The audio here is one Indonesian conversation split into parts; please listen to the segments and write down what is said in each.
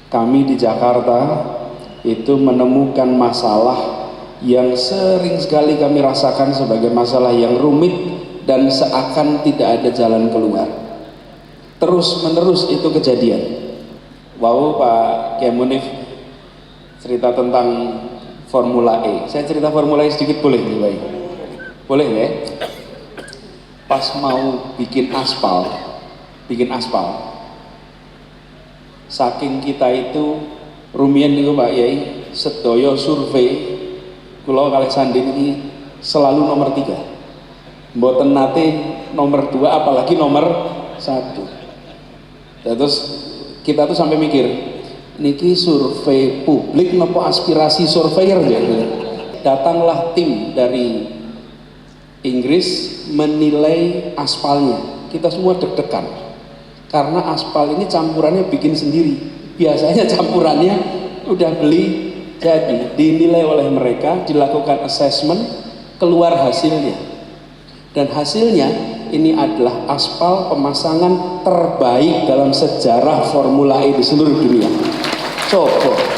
kami di Jakarta itu menemukan masalah yang sering sekali kami rasakan sebagai masalah yang rumit dan seakan tidak ada jalan keluar. Terus menerus itu kejadian. Wow, Pak Kiai Munif cerita tentang Formula E. Saya cerita Formula E sedikit boleh nih, Pak? Boleh ya? Pas mau bikin aspal, saking kita itu rumian niku Pak Yai, sedaya survei kula kalih sandi ini selalu nomor 3. Mboten nate nomor 2 apalagi nomor 1. Terus kita tuh sampai mikir, niki survei publik nopo aspirasi surveyor ya. Datanglah tim dari Inggris menilai aspalnya. Kita semua deg-degan karena aspal ini campurannya bikin sendiri. Biasanya campurannya udah beli jadi, dinilai oleh mereka, dilakukan assessment, keluar hasilnya. Dan hasilnya ini adalah aspal pemasangan terbaik dalam sejarah Formula E di seluruh dunia. Coba.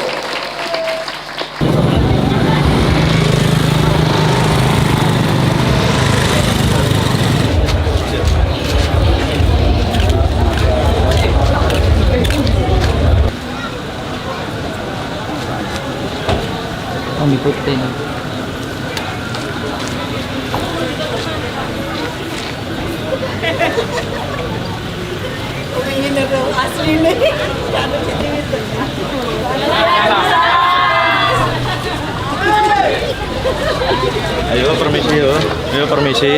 Ngikutin. Ingin asli nih. Ayo permisi yo. Ayo permisi.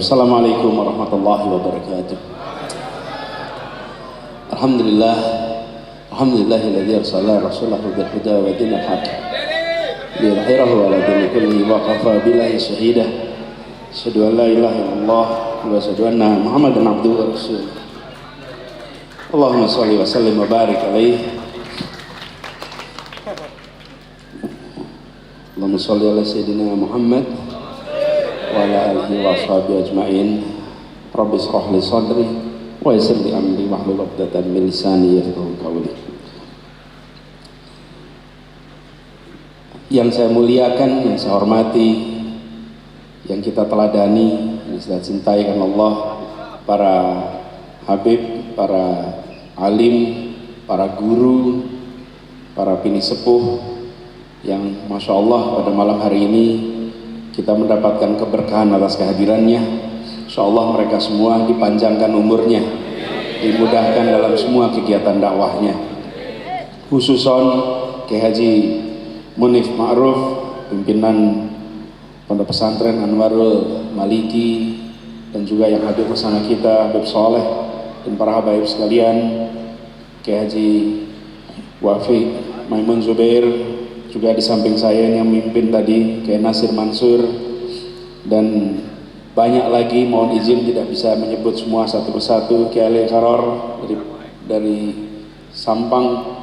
Assalamualaikum warahmatullahi wabarakatuh. Alhamdulillahilladzi arsala rasulahu bil huda wa dinil haqq liyudhhirahu 'ala dini kullihi wa kafa billahi shahida. Asyhadu an la ilaha illallah wa asyhadu anna Muhammadan abduhu wa rasuluh. Allahumma shalli wa sallim wa barik alaihi. Allahumma shalli ala sayyidina Muhammad wa ala alihi wa ashabihi ajma'in. Rabbi shrah li sadri wa yassir li amri wahlul 'uqdatam min lisani yafqahu qawli. Yang saya muliakan, yang saya hormati, yang kita teladani, yang kita cintai karena Allah, para habib, para alim, para guru, para bini sepuh yang Masya Allah pada malam hari ini kita mendapatkan keberkahan atas kehadirannya. Insya Allah mereka semua dipanjangkan umurnya, dimudahkan dalam semua kegiatan dakwahnya. Khususon Kiai Haji Munif Ma'ruf, pimpinan Pondok Pesantren Anwarul Maliki, dan juga yang hadir bersama kita, Habib Soleh dan para habaib sekalian, Kiai Haji Wafi Maimun Zubair, juga di samping saya yang memimpin tadi Kiai Nasir Mansur, dan banyak lagi, mohon izin tidak bisa menyebut semua satu persatu, Kiai Ali Karor dari Sampang,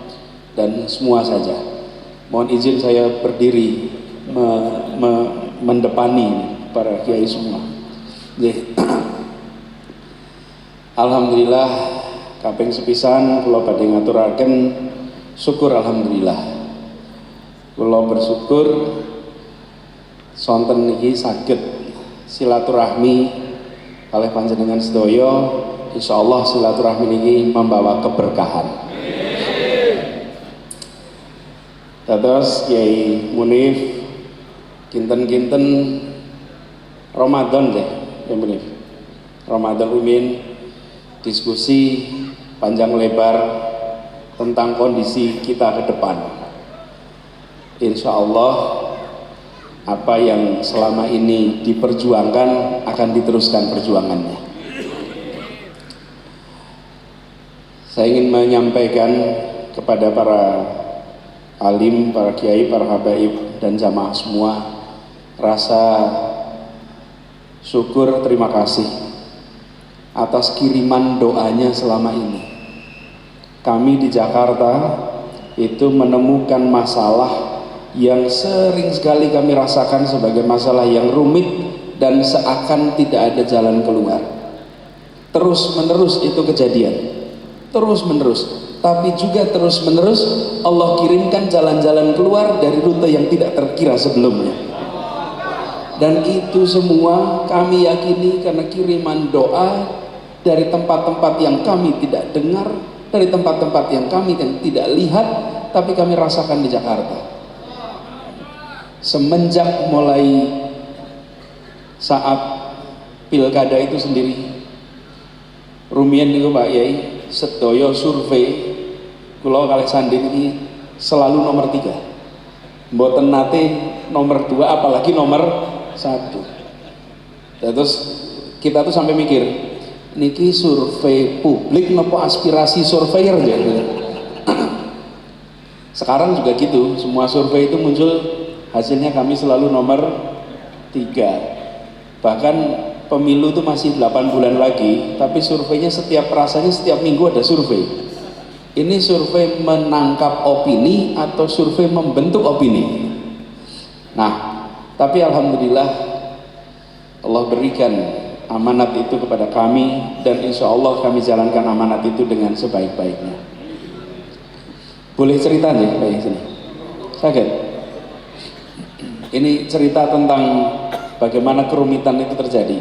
dan semua saja. Mohon izin saya berdiri mendepani para kiai semua. Alhamdulillah kaping sepisan kula badhe ngaturaken syukur alhamdulillah. Kula bersyukur sonten niki saged silaturahmi kalih panjenengan sedaya. Insyaallah silaturahmi niki membawa keberkahan. Dados Kiai Munif kinten-kinten Ramadan deh, ya Munif. Ramadan rumiyin diskusi panjang lebar tentang kondisi kita ke depan. Insya Allah apa yang selama ini diperjuangkan akan diteruskan perjuangannya. Saya ingin menyampaikan kepada para alim, para kiai, para habaib dan jamaah semua rasa syukur, terima kasih atas kiriman doanya selama ini. Kami di Jakarta itu menemukan masalah yang sering sekali kami rasakan sebagai masalah yang rumit dan seakan tidak ada jalan keluar. Terus menerus itu kejadian, terus menerus, tapi juga terus menerus Allah kirimkan jalan-jalan keluar dari rute yang tidak terkira sebelumnya. Dan itu semua kami yakini karena kiriman doa dari tempat-tempat yang kami tidak dengar, dari tempat-tempat yang kami tidak lihat, tapi kami rasakan di Jakarta. Semenjak mulai saat pilkada itu sendiri, rumiyin niku Pak Yai, sedaya survei kula kalih sandi ini selalu nomor 3. Mboten nate nomor 2 apalagi nomor 1. Terus kita tuh sampai mikir, niki survei publik nopo aspirasi surveyor ya. Sekarang juga gitu, semua survei itu muncul hasilnya kami selalu nomor 3. Bahkan pemilu itu masih 8 bulan lagi, tapi surveinya rasanya setiap minggu ada survei. Ini survei menangkap opini atau survei membentuk opini. Nah, tapi alhamdulillah Allah berikan amanat itu kepada kami, dan insya Allah kami jalankan amanat itu dengan sebaik-baiknya. Boleh cerita nih Pak sini? Sakit? Ini cerita tentang bagaimana kerumitan itu terjadi.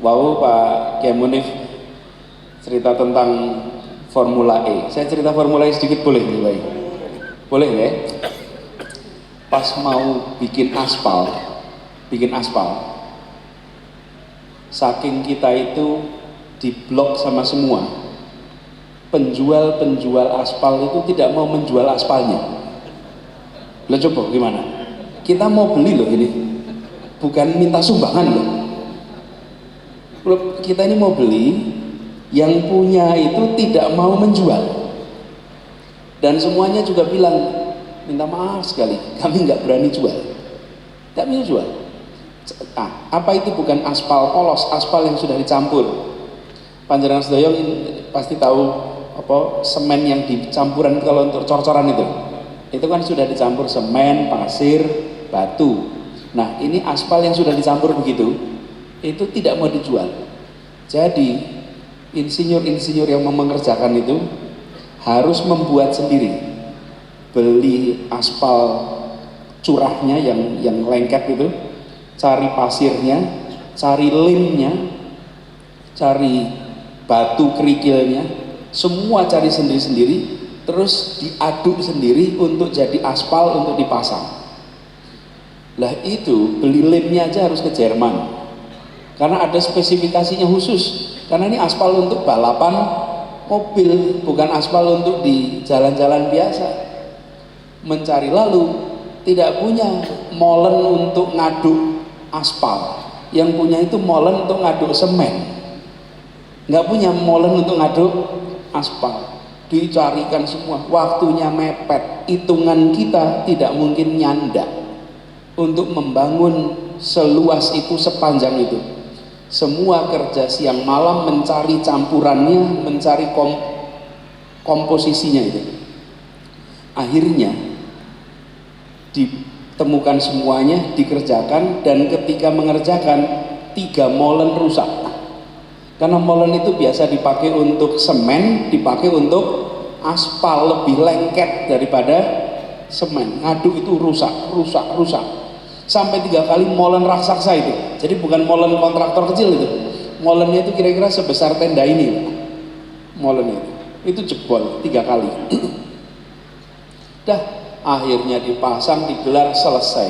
Wow, Pak Kiai Munif cerita tentang Formula E. Saya cerita Formula E sedikit boleh nih Pak? Boleh ya? Pas mau bikin aspal, saking kita itu diblok sama semua, penjual aspal itu tidak mau menjual aspalnya. Lah coba gimana? Kita mau beli loh ini, bukan minta sumbangan loh. Kita ini mau beli, yang punya itu tidak mau menjual, dan semuanya juga bilang minta maaf sekali, kami nggak berani jual, nggak bisa jual. Apa itu bukan aspal polos, aspal yang sudah dicampur. Panjenengan sedaya pasti tahu apa semen yang dicampuran kalau untuk cor-coran itu kan sudah dicampur semen, pasir, batu. Nah ini aspal yang sudah dicampur begitu, itu tidak mau dijual. Jadi insinyur-insinyur yang mengerjakan itu harus membuat sendiri, beli aspal curahnya yang lengket itu, cari pasirnya, cari limnya, cari batu kerikilnya, semua cari sendiri-sendiri, terus diaduk sendiri untuk jadi aspal untuk dipasang. Lah itu beli limnya aja harus ke Jerman karena ada spesifikasinya khusus, karena ini aspal untuk balapan mobil, bukan aspal untuk di jalan-jalan biasa. Mencari lalu tidak punya molen untuk ngaduk aspal, yang punya itu molen untuk ngaduk semen, nggak punya molen untuk ngaduk aspal. Dicarikan semua, waktunya mepet, hitungan kita tidak mungkin nyanda untuk membangun seluas itu, sepanjang itu. Semua kerja siang malam mencari campurannya, mencari komposisinya itu. Akhirnya ditemukan semuanya, dikerjakan, dan ketika mengerjakan 3 molen rusak. Karena molen itu biasa dipakai untuk semen, dipakai untuk aspal, lebih lengket daripada semen. Ngaduk itu rusak. Sampai 3 kali molen raksasa itu. Jadi bukan molen kontraktor kecil itu. Molennya itu kira-kira sebesar tenda ini. Molennya itu jebol 3 kali. Dah, akhirnya dipasang, digelar, selesai.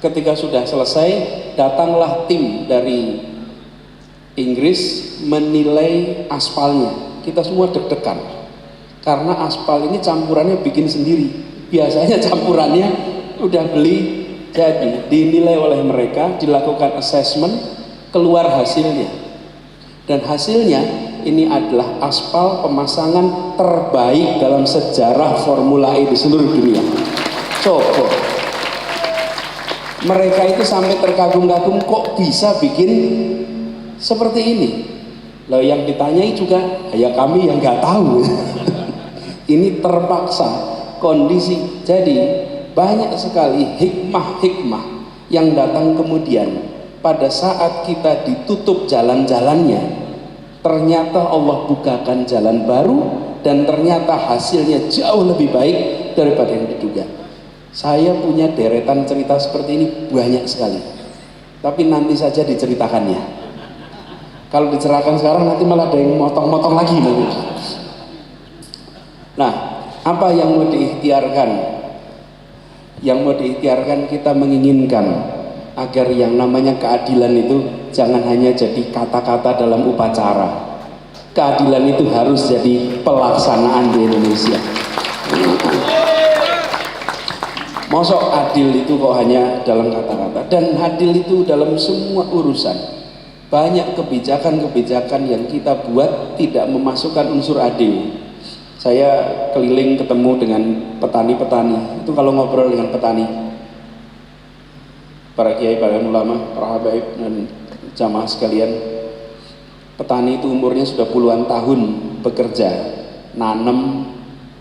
Ketika sudah selesai, datanglah tim dari Inggris menilai aspalnya. Kita semua deg-degan karena aspal ini campurannya bikin sendiri. Biasanya campurannya udah beli jadi. Dinilai oleh mereka, dilakukan assessment, keluar hasilnya. Dan hasilnya ini adalah aspal pemasangan terbaik dalam sejarah Formula E di seluruh dunia. Coba. Mereka itu sampai terkagum-kagum, kok bisa bikin seperti ini. Loh, yang ditanyai juga ya kami yang nggak tahu. Ini terpaksa kondisi. Jadi banyak sekali hikmah-hikmah yang datang kemudian pada saat kita ditutup jalan-jalannya, ternyata Allah bukakan jalan baru dan ternyata hasilnya jauh lebih baik daripada yang diduga. Saya punya deretan cerita seperti ini banyak sekali, tapi nanti saja diceritakannya. Kalau dicerahkan sekarang nanti malah ada yang motong-motong lagi nanti. Nah, apa yang mau diikhtiarkan? Yang mau diikhtiarkan, kita menginginkan agar yang namanya keadilan itu jangan hanya jadi kata-kata dalam upacara. Keadilan itu harus jadi pelaksanaan di Indonesia. Mosok adil itu kok hanya dalam kata-kata, dan adil itu dalam semua urusan. Banyak kebijakan-kebijakan yang kita buat tidak memasukkan unsur adil. Saya keliling ketemu dengan petani-petani. Itu kalau ngobrol dengan petani, para kiai, para ulama, para habaib dan jamaah sekalian, petani itu umurnya sudah puluhan tahun bekerja, nanam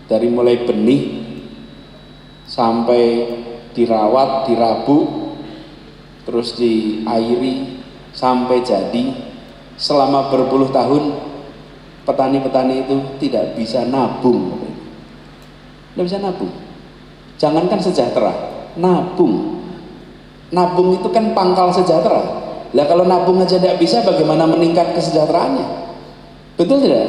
dari mulai benih sampai dirawat, dirabuk, terus diairi sampai jadi. Selama berpuluh tahun petani-petani itu tidak bisa nabung, tidak bisa nabung. Jangankan sejahtera, nabung itu kan pangkal sejahtera. Lah kalau nabung aja tidak bisa, bagaimana meningkat kesejahteraannya? Betul tidak?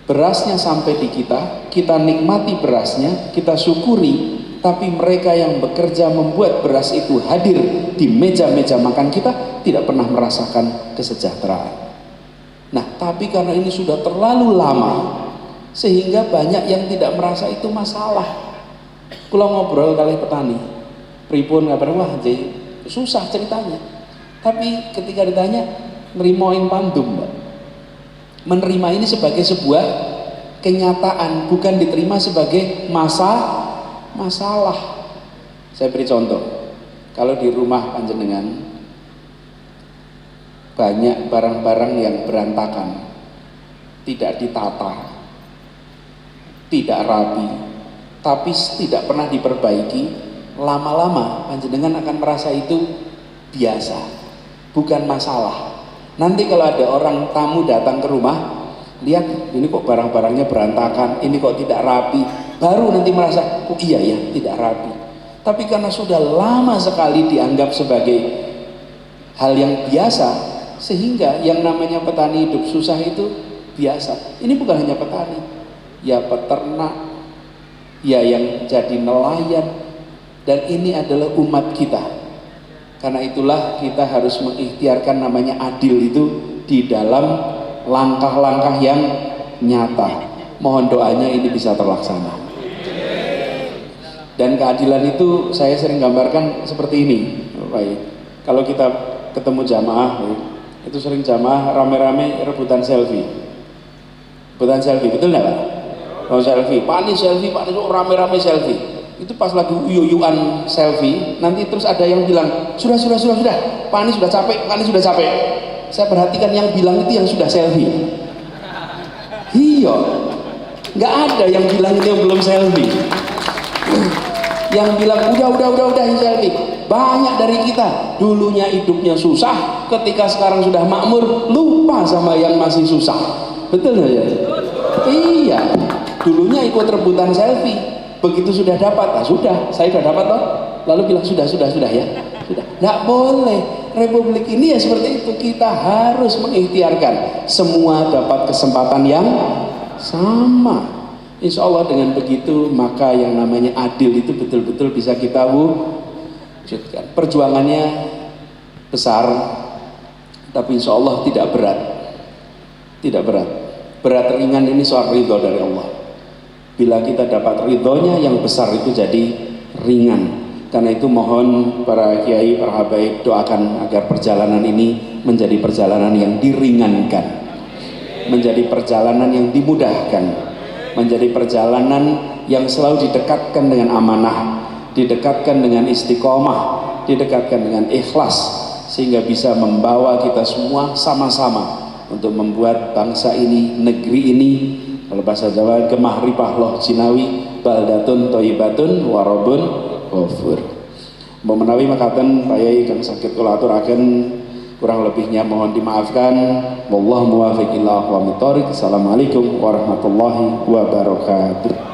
Berasnya sampai di kita, kita nikmati berasnya, kita syukuri. Tapi mereka yang bekerja membuat beras itu hadir di meja-meja makan kita tidak pernah merasakan kesejahteraan. Nah, tapi karena ini sudah terlalu lama, sehingga banyak yang tidak merasa itu masalah. Kalau ngobrol kali petani, pripun kabar, wah susah ceritanya. Tapi ketika ditanya, nerimoin pandum, Mbak. Menerima ini sebagai sebuah kenyataan, bukan diterima sebagai masalah. Saya beri contoh. Kalau di rumah panjenengan banyak barang-barang yang berantakan, tidak ditata, tidak rapi, tapi tidak pernah diperbaiki, lama-lama panjenengan akan merasa itu biasa, bukan masalah. Nanti kalau ada orang tamu datang ke rumah, lihat ini kok barang-barangnya berantakan, ini kok tidak rapi, baru nanti merasa, oh iya ya, tidak rapi. Tapi karena sudah lama sekali dianggap sebagai hal yang biasa, sehingga yang namanya petani hidup susah itu biasa. Ini bukan hanya petani, ya peternak, ya yang jadi nelayan, dan ini adalah umat kita. Karena itulah kita harus mengikhtiarkan namanya adil itu di dalam langkah-langkah yang nyata. Mohon doanya ini bisa terlaksana. Dan keadilan itu saya sering gambarkan seperti ini, Baik. Kalau kita ketemu jamaah, itu sering jamaah rame-rame rebutan selfie. Rebutan selfie, betul nggak Pak? Mau selfie, panis oh, rame-rame selfie. Itu pas lagi uyuan selfie, nanti terus ada yang bilang, sudah, panis sudah capek. Saya perhatikan yang bilang itu yang sudah selfie. Iya, nggak ada yang bilang itu yang belum selfie. Yang bilang udah yang selfie. Banyak dari kita dulunya hidupnya susah, ketika sekarang sudah makmur lupa sama yang masih susah. Betul nggak ya? Iya, dulunya ikut rebutan selfie, begitu sudah dapat, sudah, saya sudah dapat toh, lalu bilang sudah ya, sudah. Nggak boleh. Republik ini ya seperti itu, kita harus mengikhtiarkan semua dapat kesempatan yang sama. Insya Allah dengan begitu maka yang namanya adil itu betul-betul bisa kita wujudkan. Perjuangannya besar, tapi insya Allah tidak berat. Berat ringan ini soal ridho dari Allah. Bila kita dapat ridhonya yang besar itu jadi ringan. Karena itu mohon para kiai, para habaib doakan agar perjalanan ini menjadi perjalanan yang diringankan, menjadi perjalanan yang dimudahkan, menjadi perjalanan yang selalu didekatkan dengan amanah, didekatkan dengan istiqomah, didekatkan dengan ikhlas, sehingga bisa membawa kita semua sama-sama untuk membuat bangsa ini, negeri ini, kalau bahasa Jawa gemah ripah loh jinawi baldatun toibatun warobun ghafur. Mbok menawi makaten Pak Yai kang saged kula aturaken, kurang lebihnya mohon dimaafkan. Wallahu muwaffiq ila aqwamit thoriq. Assalamualaikum warahmatullahi wabarakatuh.